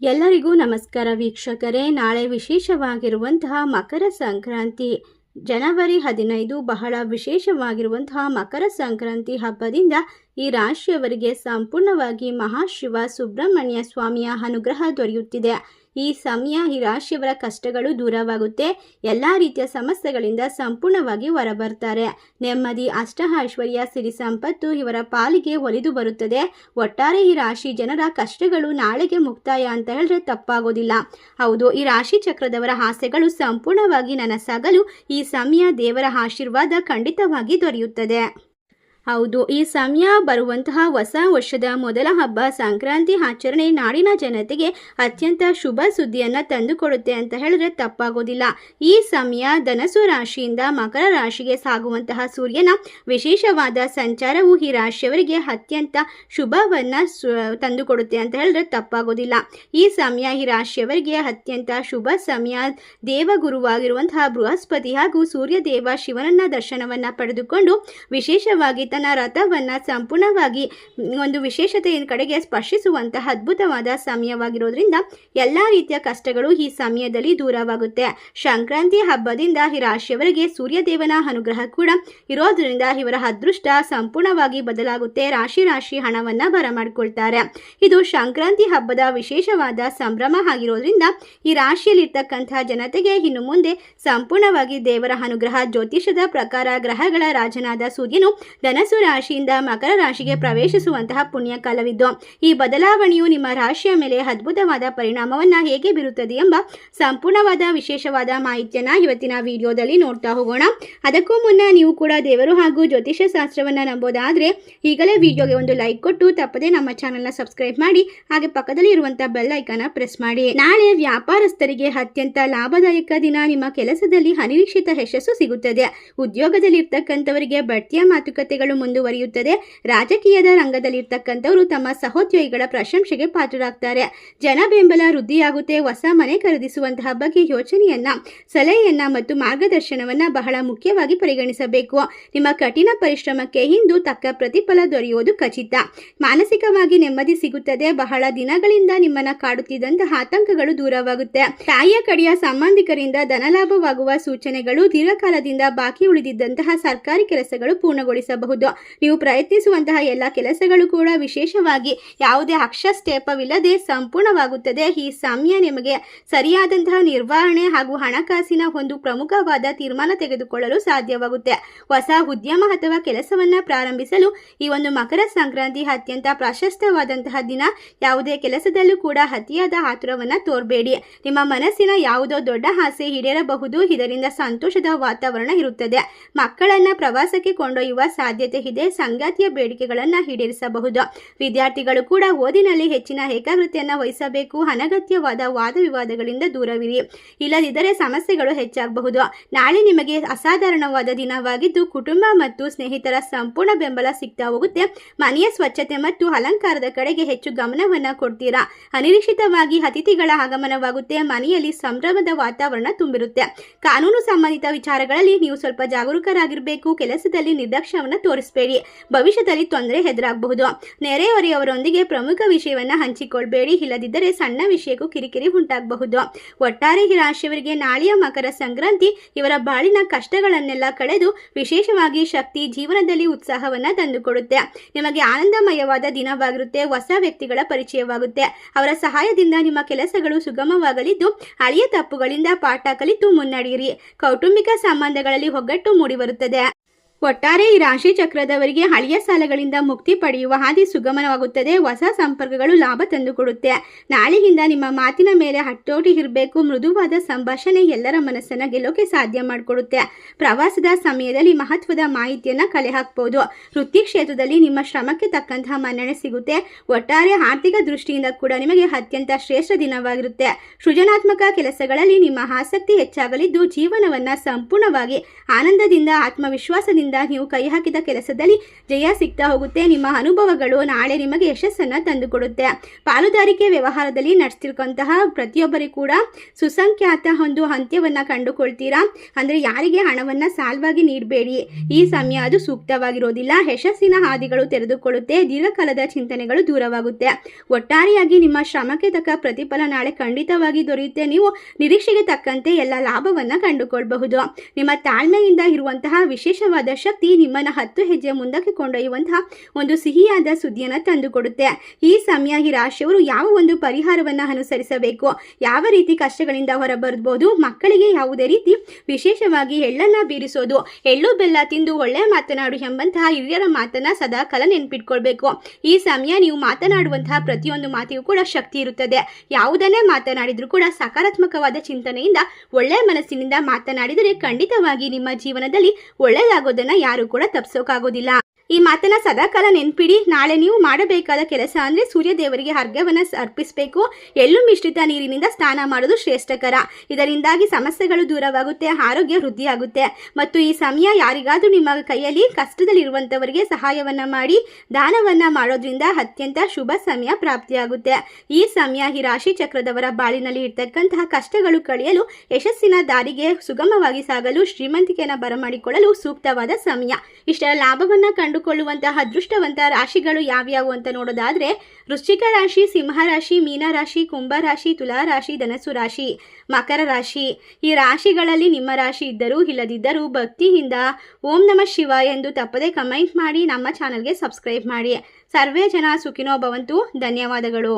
ಎಲ್ಲರಿಗೂ ನಮಸ್ಕಾರ ವೀಕ್ಷಕರೇ. ನಾಳೆ ವಿಶೇಷವಾಗಿರುವಂತಹ ಮಕರ ಸಂಕ್ರಾಂತಿ ಜನವರಿ 15 ಬಹಳ ವಿಶೇಷವಾಗಿರುವಂತಹ ಮಕರ ಸಂಕ್ರಾಂತಿ ಹಬ್ಬದಿಂದ ಈ ರಾಶಿಯವರಿಗೆ ಸಂಪೂರ್ಣವಾಗಿ ಮಹಾಶಿವ ಸುಬ್ರಹ್ಮಣ್ಯ ಸ್ವಾಮಿಯ ಅನುಗ್ರಹ ದೊರೆಯುತ್ತಿದೆ. ಈ ಸಮಯ ಈ ರಾಶಿಯವರ ಕಷ್ಟಗಳು ದೂರವಾಗುತ್ತೆ. ಎಲ್ಲ ರೀತಿಯ ಸಮಸ್ಯೆಗಳಿಂದ ಸಂಪೂರ್ಣವಾಗಿ ಹೊರಬರ್ತಾರೆ. ನೆಮ್ಮದಿ, ಅಷ್ಟ ಐಶ್ವರ್ಯ, ಸಿರಿ ಸಂಪತ್ತು ಇವರ ಪಾಲಿಗೆ ಒಲಿದು ಬರುತ್ತದೆ. ಒಟ್ಟಾರೆ ಈ ರಾಶಿ ಜನರ ಕಷ್ಟಗಳು ನಾಳೆಗೆ ಮುಕ್ತಾಯ ಅಂತ ಹೇಳಿದ್ರೆ ತಪ್ಪಾಗೋದಿಲ್ಲ. ಹೌದು, ಈ ರಾಶಿ ಚಕ್ರದವರ ಆಸೆಗಳು ಸಂಪೂರ್ಣವಾಗಿ ನನಸಾಗಲು ಈ ಸಮಯ ದೇವರ ಆಶೀರ್ವಾದ ಖಂಡಿತವಾಗಿ ದೊರೆಯುತ್ತದೆ. ಹೌದು, ಈ ಸಮಯ ಬರುವಂತಹ ಹೊಸ ವರ್ಷದ ಮೊದಲ ಹಬ್ಬ ಸಂಕ್ರಾಂತಿ ಆಚರಣೆ ನಾಡಿನ ಜನತೆಗೆ ಅತ್ಯಂತ ಶುಭ ಸುದ್ದಿಯನ್ನು ತಂದುಕೊಡುತ್ತೆ ಅಂತ ಹೇಳಿದ್ರೆ ತಪ್ಪಾಗೋದಿಲ್ಲ. ಈ ಸಮಯ ಧನಸು ರಾಶಿಯಿಂದ ಮಕರ ರಾಶಿಗೆ ಸಾಗುವಂತಹ ಸೂರ್ಯನ ವಿಶೇಷವಾದ ಸಂಚಾರವು ಈ ರಾಶಿಯವರಿಗೆ ಅತ್ಯಂತ ಶುಭವನ್ನು ತಂದುಕೊಡುತ್ತೆ ಅಂತ ಹೇಳಿದ್ರೆ ತಪ್ಪಾಗೋದಿಲ್ಲ. ಈ ಸಮಯ ಈ ರಾಶಿಯವರಿಗೆ ಅತ್ಯಂತ ಶುಭ ಸಮಯ. ದೇವಗುರುವಾಗಿರುವಂತಹ ಬೃಹಸ್ಪತಿ ಹಾಗೂ ಸೂರ್ಯದೇವ ಶಿವನನ್ನ ದರ್ಶನವನ್ನು ಪಡೆದುಕೊಂಡು ವಿಶೇಷವಾಗಿ ತನ್ನ ರಥವನ್ನು ಸಂಪೂರ್ಣವಾಗಿ ಒಂದು ವಿಶೇಷತೆಯ ಕಡೆಗೆ ಸ್ಪರ್ಶಿಸುವಂತಹ ಅದ್ಭುತವಾದ ಸಮಯವಾಗಿರೋದ್ರಿಂದ ಎಲ್ಲ ರೀತಿಯ ಕಷ್ಟಗಳು ಈ ಸಮಯದಲ್ಲಿ ದೂರವಾಗುತ್ತೆ. ಸಂಕ್ರಾಂತಿ ಹಬ್ಬದಿಂದ ಈ ರಾಶಿಯವರಿಗೆ ಸೂರ್ಯದೇವನ ಅನುಗ್ರಹ ಕೂಡ ಇರೋದ್ರಿಂದ ಇವರ ಅದೃಷ್ಟ ಸಂಪೂರ್ಣವಾಗಿ ಬದಲಾಗುತ್ತೆ. ರಾಶಿ ಹಣವನ್ನು ಬರಮಾಡಿಕೊಳ್ತಾರೆ. ಇದು ಸಂಕ್ರಾಂತಿ ಹಬ್ಬದ ವಿಶೇಷವಾದ ಸಂಭ್ರಮ ಆಗಿರೋದ್ರಿಂದ ಈ ರಾಶಿಯಲ್ಲಿರ್ತಕ್ಕಂತಹ ಜನತೆಗೆ ಇನ್ನು ಮುಂದೆ ಸಂಪೂರ್ಣವಾಗಿ ದೇವರ ಅನುಗ್ರಹ. ಜ್ಯೋತಿಷದ ಪ್ರಕಾರ ಗ್ರಹಗಳ ರಾಜನಾದ ಸೂರ್ಯನು ಧನಸು ರಾಶಿಯಿಂದ ಮಕರ ರಾಶಿಗೆ ಪ್ರವೇಶಿಸುವಂತಹ ಪುಣ್ಯ ಕಾಲವಿದ್ದು ಈ ಬದಲಾವಣೆಯು ನಿಮ್ಮ ರಾಶಿಯ ಮೇಲೆ ಅದ್ಭುತವಾದ ಪರಿಣಾಮವನ್ನು ಹೇಗೆ ಬೀರುತ್ತದೆ ಎಂಬ ಸಂಪೂರ್ಣವಾದ ವಿಶೇಷವಾದ ಮಾಹಿತಿಯನ್ನು ಇವತ್ತಿನ ವಿಡಿಯೋದಲ್ಲಿ ನೋಡ್ತಾ ಹೋಗೋಣ. ಅದಕ್ಕೂ ಮುನ್ನ ನೀವು ಕೂಡ ದೇವರು ಹಾಗೂ ಜ್ಯೋತಿಷ ಶಾಸ್ತ್ರವನ್ನು ನಂಬೋದಾದರೆ ಈಗಲೇ ವಿಡಿಯೋಗೆ ಒಂದು ಲೈಕ್ ಕೊಟ್ಟು ತಪ್ಪದೆ ನಮ್ಮ ಚಾನೆಲ್ನ ಸಬ್ಸ್ಕ್ರೈಬ್ ಮಾಡಿ, ಹಾಗೆ ಪಕ್ಕದಲ್ಲಿ ಇರುವಂತಹ ಬೆಲ್ ಐಕಾನ್ ಪ್ರೆಸ್ ಮಾಡಿ. ನಾಳೆ ವ್ಯಾಪಾರಸ್ಥರಿಗೆ ಅತ್ಯಂತ ಲಾಭದಾಯಕ ದಿನ. ನಿಮ್ಮ ಕೆಲಸದಲ್ಲಿ ಅನಿರೀಕ್ಷಿತ ಯಶಸ್ಸು ಸಿಗುತ್ತದೆ. ಉದ್ಯೋಗದಲ್ಲಿರ್ತಕ್ಕಂಥವರಿಗೆ ಬಡ್ತಿಯ ಮಾತುಕತೆಗಳು ಮುಂದುವರಿಯುತ್ತದೆ. ರಾಜಕೀಯದ ರಂಗದಲ್ಲಿರ್ತಕ್ಕಂಥವರು ತಮ್ಮ ಸಹೋದ್ಯೋಗಿಗಳ ಪ್ರಶಂಸೆಗೆ ಪಾತ್ರರಾಗ್ತಾರೆ. ಜನ ಬೆಂಬಲ ವೃದ್ಧಿಯಾಗುತ್ತೆ. ಹೊಸ ಮನೆ ಖರೀದಿಸುವಂತಹ ಬಗ್ಗೆ ಯೋಚನೆಯನ್ನ, ಸಲಹೆಯನ್ನ ಮತ್ತು ಮಾರ್ಗದರ್ಶನವನ್ನ ಬಹಳ ಮುಖ್ಯವಾಗಿ ಪರಿಗಣಿಸಬೇಕು. ನಿಮ್ಮ ಕಠಿಣ ಪರಿಶ್ರಮಕ್ಕೆ ಇಂದು ತಕ್ಕ ಪ್ರತಿಫಲ ದೊರೆಯುವುದು ಖಚಿತ. ಮಾನಸಿಕವಾಗಿ ನೆಮ್ಮದಿ ಸಿಗುತ್ತದೆ. ಬಹಳ ದಿನಗಳಿಂದ ನಿಮ್ಮನ್ನ ಕಾಡುತ್ತಿದ್ದಂತಹ ಆತಂಕಗಳು ದೂರವಾಗುತ್ತೆ. ತಾಯಿಯ ಕಡೆಯ ಸಂಬಂಧಿಕರಿಂದ ಧನಲಾಭವಾಗುವ ಸೂಚನೆಗಳು. ದೀರ್ಘಕಾಲದಿಂದ ಬಾಕಿ ಉಳಿದಿದ್ದಂತಹ ಸರ್ಕಾರಿ ಕೆಲಸಗಳು ಪೂರ್ಣಗೊಳಿಸಬಹುದು. ನೀವು ಪ್ರಯತ್ನಿಸುವಂತಹ ಎಲ್ಲ ಕೆಲಸಗಳು ಕೂಡ ವಿಶೇಷವಾಗಿ ಯಾವುದೇ ಹಸ್ತಕ್ಷೇಪವಿಲ್ಲದೆ ಸಂಪೂರ್ಣವಾಗುತ್ತದೆ. ಈ ಸಮಯ ನಿಮಗೆ ಸರಿಯಾದಂತಹ ನಿರ್ವಹಣೆ ಹಾಗೂ ಹಣಕಾಸಿನ ಒಂದು ಪ್ರಮುಖವಾದ ತೀರ್ಮಾನ ತೆಗೆದುಕೊಳ್ಳಲು ಸಾಧ್ಯವಾಗುತ್ತೆ. ಹೊಸ ಉದ್ಯಮ ಅಥವಾ ಕೆಲಸವನ್ನ ಪ್ರಾರಂಭಿಸಲು ಈ ಒಂದು ಮಕರ ಸಂಕ್ರಾಂತಿ ಅತ್ಯಂತ ಪ್ರಶಸ್ತವಾದಂತಹ ದಿನ. ಯಾವುದೇ ಕೆಲಸದಲ್ಲೂ ಕೂಡ ಅತಿಯಾದ ಆತುರವನ್ನ ತೋರಬೇಡಿ. ನಿಮ್ಮ ಮನಸ್ಸಿನ ಯಾವುದೋ ದೊಡ್ಡ ಆಸೆ ಈಡೇರಬಹುದು. ಇದರಿಂದ ಸಂತೋಷದ ವಾತಾವರಣ ಇರುತ್ತದೆ. ಮಕ್ಕಳನ್ನ ಪ್ರವಾಸಕ್ಕೆ ಕೊಂಡೊಯ್ಯುವ ಸಾಧ್ಯತೆ ಇದೆ. ಸಂಗಾತಿಯ ಬೇಡಿಕೆಗಳನ್ನು ಈಡೇರಿಸಬಹುದು. ವಿದ್ಯಾರ್ಥಿಗಳು ಕೂಡ ಓದಿನಲ್ಲಿ ಹೆಚ್ಚಿನ ಏಕಾಗ್ರತೆಯನ್ನು ವಹಿಸಬೇಕು. ಅನಗತ್ಯವಾದ ವಾದ ವಿವಾದಗಳಿಂದ ದೂರವಿರಿ, ಇಲ್ಲದಿದ್ದರೆ ಸಮಸ್ಯೆಗಳು ಹೆಚ್ಚಾಗಬಹುದು. ನಾಳೆ ನಿಮಗೆ ಅಸಾಧಾರಣವಾದ ದಿನವಾಗಿದ್ದು ಕುಟುಂಬ ಮತ್ತು ಸ್ನೇಹಿತರ ಸಂಪೂರ್ಣ ಬೆಂಬಲ ಸಿಗ್ತಾ ಹೋಗುತ್ತೆ. ಮನೆಯ ಸ್ವಚ್ಛತೆ ಮತ್ತು ಅಲಂಕಾರದ ಕಡೆಗೆ ಹೆಚ್ಚು ಗಮನವನ್ನು ಕೊಡ್ತೀರಾ. ಅನಿರೀಕ್ಷಿತವಾಗಿ ಅತಿಥಿಗಳ ಆಗಮನವಾಗುತ್ತೆ. ಮನೆಯಲ್ಲಿ ಸಂಭ್ರಮದ ವಾತಾವರಣ ತುಂಬಿರುತ್ತೆ. ಕಾನೂನು ಸಂಬಂಧಿತ ವಿಚಾರಗಳಲ್ಲಿ ನೀವು ಸ್ವಲ್ಪ ಜಾಗರೂಕರಾಗಿರಬೇಕು. ಕೆಲಸದಲ್ಲಿ ನಿರ್ಲಕ್ಷ್ಯವನ್ನು ತೋರಿಸಬೇಡಿ. ಭವಿಷ್ಯದಲ್ಲಿ ತೊಂದರೆ ಎದುರಾಗಬಹುದು. ನೆರೆಹೊರೆಯವರೊಂದಿಗೆ ಪ್ರಮುಖ ವಿಷಯವನ್ನು ಹಂಚಿಕೊಳ್ಬೇಡಿ, ಇಲ್ಲದಿದ್ದರೆ ಸಣ್ಣ ವಿಷಯಕ್ಕೂ ಕಿರಿಕಿರಿ ಉಂಟಾಗಬಹುದು. ಒಟ್ಟಾರೆ ಈ ರಾಶಿಯವರಿಗೆ ನಾಳೆಯ ಮಕರ ಸಂಕ್ರಾಂತಿ ಇವರ ಬಾಳಿನ ಕಷ್ಟಗಳನ್ನೆಲ್ಲ ಕಳೆದು ವಿಶೇಷವಾಗಿ ಶಕ್ತಿ, ಜೀವನದಲ್ಲಿ ಉತ್ಸಾಹವನ್ನು ತಂದುಕೊಡುತ್ತೆ. ನಿಮಗೆ ಆನಂದಮಯವಾದ ದಿನವಾಗಿರುತ್ತೆ. ಹೊಸ ವ್ಯಕ್ತಿಗಳ ಪರಿಚಯವಾಗುತ್ತೆ. ಅವರ ಸಹಾಯದಿಂದ ನಿಮ್ಮ ಕೆಲಸಗಳು ಸುಗಮವಾಗಲಿದ್ದು ಹಳೆಯ ತಪ್ಪುಗಳಿಂದ ಪಾಠ ಕಲಿತು ಮುನ್ನಡೆಯಿರಿ. ಕೌಟುಂಬಿಕ ಸಂಬಂಧಗಳಲ್ಲಿ ಒಗ್ಗಟ್ಟು ಮೂಡಿಬರುತ್ತದೆ. ಒಟ್ಟಾರೆ ಈ ರಾಶಿ ಚಕ್ರದವರಿಗೆ ಹಳೆಯ ಸಾಲಗಳಿಂದ ಮುಕ್ತಿ ಪಡೆಯುವ ಹಾದಿ ಸುಗಮವಾಗುತ್ತದೆ. ಹೊಸ ಸಂಪರ್ಕಗಳು ಲಾಭ ತಂದುಕೊಡುತ್ತೆ. ನಾಳೆಯಿಂದ ನಿಮ್ಮ ಮಾತಿನ ಮೇಲೆ ಹಟ್ಟೋಟಿ ಇರಬೇಕು. ಮೃದುವಾದ ಸಂಭಾಷಣೆ ಎಲ್ಲರ ಮನಸ್ಸನ್ನು ಗೆಲ್ಲೋಕೆ ಸಾಧ್ಯ ಮಾಡಿಕೊಡುತ್ತೆ. ಪ್ರವಾಸದ ಸಮಯದಲ್ಲಿ ಮಹತ್ವದ ಮಾಹಿತಿಯನ್ನು ಕಲೆ ಹಾಕಬಹುದು. ವೃತ್ತಿ ಕ್ಷೇತ್ರದಲ್ಲಿ ನಿಮ್ಮ ಶ್ರಮಕ್ಕೆ ತಕ್ಕಂತಹ ಮನ್ನಣೆ ಸಿಗುತ್ತೆ. ಒಟ್ಟಾರೆ ಆರ್ಥಿಕ ದೃಷ್ಟಿಯಿಂದ ಕೂಡ ನಿಮಗೆ ಅತ್ಯಂತ ಶ್ರೇಷ್ಠ ದಿನವಾಗಿರುತ್ತೆ. ಸೃಜನಾತ್ಮಕ ಕೆಲಸಗಳಲ್ಲಿ ನಿಮ್ಮ ಆಸಕ್ತಿ ಹೆಚ್ಚಾಗಲಿದ್ದು ಜೀವನವನ್ನು ಸಂಪೂರ್ಣವಾಗಿ ಆನಂದದಿಂದ, ಆತ್ಮವಿಶ್ವಾಸದಿಂದ ತಾಳ್ಮೆಯಿಂದ ನೀವು ಕೈ ಹಾಕಿದ ಕೆಲಸದಲ್ಲಿ ಜಯ ಸಿಗ್ತಾ ಹೋಗುತ್ತೆ. ನಿಮ್ಮ ಅನುಭವಗಳು ನಾಳೆ ನಿಮಗೆ ಯಶಸ್ಸನ್ನು ತಂದುಕೊಡುತ್ತೆ. ಪಾಲುದಾರಿಕೆ ವ್ಯವಹಾರದಲ್ಲಿ ನಡೆಸ್ತಿರ್ತಕ್ಕಂತಹ ಪ್ರತಿಯೊಬ್ಬರಿಗೂ ಕೂಡ ಸುಸಂಖ್ಯಾತ ಒಂದು ಅಂತ್ಯವನ್ನು ಕಂಡುಕೊಳ್ತೀರಾ. ಅಂದರೆ ಯಾರಿಗೆ ಹಣವನ್ನು ಸಾಲವಾಗಿ ನೀಡಬೇಡಿ, ಈ ಸಮಯ ಅದು ಸೂಕ್ತವಾಗಿರೋದಿಲ್ಲ. ಯಶಸ್ಸಿನ ಹಾದಿಗಳು ತೆರೆದುಕೊಳ್ಳುತ್ತೆ. ದೀರ್ಘಕಾಲದ ಚಿಂತನೆಗಳು ದೂರವಾಗುತ್ತೆ. ಒಟ್ಟಾರೆಯಾಗಿ ನಿಮ್ಮ ಶ್ರಮಕ್ಕೆ ತಕ್ಕ ಪ್ರತಿಫಲ ನಾಳೆ ಖಂಡಿತವಾಗಿ ದೊರೆಯುತ್ತೆ. ನೀವು ನಿರೀಕ್ಷೆಗೆ ತಕ್ಕಂತೆ ಎಲ್ಲ ಲಾಭವನ್ನು ಕಂಡುಕೊಳ್ಳಬಹುದು. ನಿಮ್ಮ ತಾಳ್ಮೆಯಿಂದ ಇರುವಂತಹ ವಿಶೇಷವಾದ ಶಕ್ತಿ ನಿಮ್ಮನ್ನು 10 ಹೆಜ್ಜೆ ಮುಂದಕ್ಕೆ ಕೊಂಡೊಯ್ಯುವಂತಹ ಒಂದು ಸಿಹಿಯಾದ ಸುದ್ದಿಯನ್ನು ತಂದುಕೊಡುತ್ತೆ. ಈ ಸಮಯ ಈ ರಾಶಿಯವರು ಯಾವ ಒಂದು ಪರಿಹಾರವನ್ನು ಅನುಸರಿಸಬೇಕು, ಯಾವ ರೀತಿ ಕಷ್ಟಗಳಿಂದ ಹೊರಬರಬಹುದು, ಮಕ್ಕಳಿಗೆ ಯಾವುದೇ ರೀತಿ ವಿಶೇಷವಾಗಿ ಎಳ್ಳನ್ನು ಬೀರಿಸೋದು, ಎಳ್ಳು ಬೆಲ್ಲ ತಿಂದು ಒಳ್ಳೆ ಮಾತನಾಡು ಎಂಬಂತಹ ಹಿರಿಯರ ಮಾತನ್ನ ಸದಾಕಾಲ ನೆನ್ಪಿಟ್ಕೊಳ್ಬೇಕು. ಈ ಸಮಯ ನೀವು ಮಾತನಾಡುವಂತಹ ಪ್ರತಿಯೊಂದು ಮಾತಿಗೂ ಕೂಡ ಶಕ್ತಿ ಇರುತ್ತದೆ. ಯಾವುದನ್ನೇ ಮಾತನಾಡಿದ್ರೂ ಕೂಡ ಸಕಾರಾತ್ಮಕವಾದ ಚಿಂತನೆಯಿಂದ ಒಳ್ಳೆ ಮನಸ್ಸಿನಿಂದ ಮಾತನಾಡಿದರೆ ಖಂಡಿತವಾಗಿ ನಿಮ್ಮ ಜೀವನದಲ್ಲಿ ಒಳ್ಳೆಯದಾಗೋದನ್ನು ಯಾರು ಕೂಡ ತಪ್ಪಿಸೋಕ್ಕಾಗೋದಿಲ್ಲ. ಈ ಮಾತನ್ನ ಸದಾಕಾಲ ನೆನ್ಪಿಡಿ. ನಾಳೆ ನೀವು ಮಾಡಬೇಕಾದ ಕೆಲಸ ಅಂದರೆ ಸೂರ್ಯ ದೇವರಿಗೆ ಅರ್ಘ್ಯವನ್ನು ಅರ್ಪಿಸಬೇಕು. ಎಳ್ಳು ಮಿಶ್ರಿತ ನೀರಿನಿಂದ ಸ್ನಾನ ಮಾಡೋದು ಶ್ರೇಷ್ಠಕರ. ಇದರಿಂದಾಗಿ ಸಮಸ್ಯೆಗಳು ದೂರವಾಗುತ್ತೆ, ಆರೋಗ್ಯ ವೃದ್ಧಿಯಾಗುತ್ತೆ. ಮತ್ತು ಈ ಸಮಯ ಯಾರಿಗಾದರೂ ನಿಮ್ಮ ಕೈಯಲ್ಲಿ ಕಷ್ಟದಲ್ಲಿರುವಂಥವರಿಗೆ ಸಹಾಯವನ್ನು ಮಾಡಿ ದಾನವನ್ನು ಮಾಡೋದ್ರಿಂದ ಅತ್ಯಂತ ಶುಭ ಸಮಯ ಪ್ರಾಪ್ತಿಯಾಗುತ್ತೆ. ಈ ಸಮಯ ಈ ರಾಶಿ ಚಕ್ರದವರ ಬಾಳಿನಲ್ಲಿ ಇರ್ತಕ್ಕಂತಹ ಕಷ್ಟಗಳು ಕಳೆಯಲು, ಯಶಸ್ಸಿನ ದಾರಿಗೆ ಸುಗಮವಾಗಿ ಸಾಗಲು, ಶ್ರೀಮಂತಿಕೆಯನ್ನು ಬರಮಾಡಿಕೊಳ್ಳಲು ಸೂಕ್ತವಾದ ಸಮಯ. ಇಷ್ಟರ ಲಾಭವನ್ನು ಕೊಳ್ಳುವಂತಹ ಅದೃಷ್ಟವಂತ ರಾಶಿಗಳು ಯಾವ್ಯಾವು ಅಂತ ನೋಡೋದಾದ್ರೆ ವೃಶ್ಚಿಕ ರಾಶಿ, ಸಿಂಹ ರಾಶಿ, ಮೀನ ರಾಶಿ, ಕುಂಭ ರಾಶಿ, ತುಲಾ ರಾಶಿ, ಧನಸ್ಸು ರಾಶಿ, ಮಕರ ರಾಶಿ. ಈ ರಾಶಿಗಳಲ್ಲಿ ನಿಮ್ಮ ರಾಶಿ ಇದ್ದರೂ ಇಲ್ಲದಿದ್ದರೂ ಭಕ್ತಿಯಿಂದ ಓಂ ನಮಃ ಶಿವಾಯ ಎಂದು ತಪ್ಪದೆ ಕಮೆಂಟ್ ಮಾಡಿ ನಮ್ಮ ಚಾನಲ್ಗೆ ಸಬ್ಸ್ಕ್ರೈಬ್ ಮಾಡಿ. ಸರ್ವೇ ಜನ ಸುಖಿನೋ ಭವಂತು. ಧನ್ಯವಾದಗಳು.